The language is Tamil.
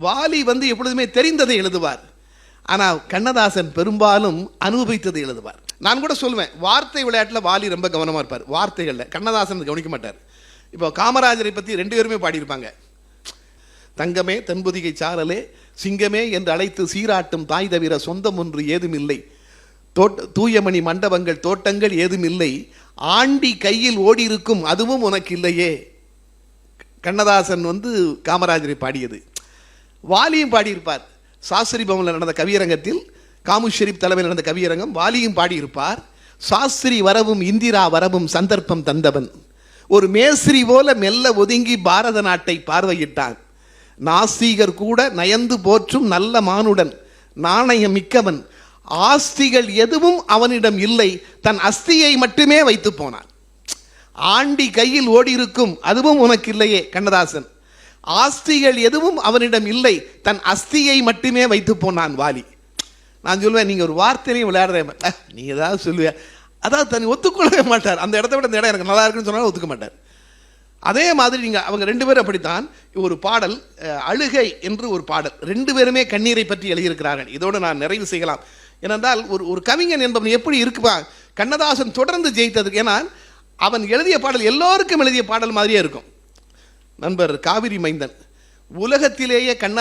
வாலி எப்பொழுதுமே தெரிந்ததை எழுதுவார். ஆனால் கண்ணதாசன் பெரும்பாலும் அனுபவித்ததை எழுதுவார். நான் கூட சொல்லுவேன், வார்த்தை விளையாட்டில் வாலி ரொம்ப கவனமாக இருப்பார், வார்த்தைகளில். கண்ணதாசன் கவனிக்க மாட்டார். இப்போ காமராஜரை பற்றி 2 பேருமே பாடியிருப்பாங்க. தங்கமே தென்பொதிகை சாரலே சிங்கமே என்று அழைத்து சீராட்டும் தாய் தவிர சொந்தம் ஒன்று ஏதுமில்லை, தூயமணி மண்டபங்கள் தோட்டங்கள் ஏதுமில்லை, ஆண்டி கையில் ஓடி இருக்கும் அதுவும் உனக்கு இல்லையே. கண்ணதாசன் காமராஜரை பாடியது. வாலியும் பாடியிருப்பார். சாஸ்திரி பவனில் நடந்த கவியரங்கத்தில், காமு ஷெரீப் தலைமையில் நடந்த கவியரங்கம், வாலியும் பாடியிருப்பார். சாஸ்திரி வரவும் இந்திரா வரவும் சந்தர்ப்பம் தந்தவன், ஒரு மேஸ்திரி போல மெல்ல ஒதுங்கி பாரத நாட்டை பார்வையிட்டான். நாஸ்திகர் கூட நயந்து போற்றும் நல்ல மானுடன், நாணயம் மிக்கவன், ஆஸ்திகள் எதுவும் அவனிடம் இல்லை, தன் அஸ்தியை மட்டுமே வைத்து போனான். ஆண்டி கையில் ஓடி இருக்கும் அதுவும் உனக்கு இல்லையே கண்ணதாசன். ஆஸ்திகள் எதுவும் அவனிடம் இல்லை, தன் அஸ்தியை மட்டுமே வைத்து போனான் வாலி. நான் சொல்லுவேன், நீங்கள் ஒரு வார்த்தையிலையும் விளையாடுறேன், நீங்கள் ஏதாவது சொல்லுவேன், அதாவது தனி ஒத்துக்கொள்ளவே மாட்டார். அந்த இடத்த விட இந்த இடம் எனக்கு நல்லா இருக்குன்னு சொன்னாலும் ஒத்துக்க மாட்டார். அதே மாதிரி நீங்கள் அவங்க 2 பேரும் அப்படித்தான். ஒரு பாடல் அழுகை என்று ஒரு பாடல், 2 பேருமே கண்ணீரை பற்றி எழுதியிருக்கிறார்கள். இதோடு நான் நிறைவு செய்யலாம். ஏனென்றால் ஒரு கவிஞன் என்பவன் எப்படி இருக்குப்பா, கண்ணதாசன் தொடர்ந்து ஜெயித்ததுக்கு. ஏன்னா அவன் எழுதிய பாடல் எல்லோருக்கும் எழுதிய பாடல் மாதிரியே இருக்கும். நண்பர் காவிரி மைந்தன், உலகத்திலேயே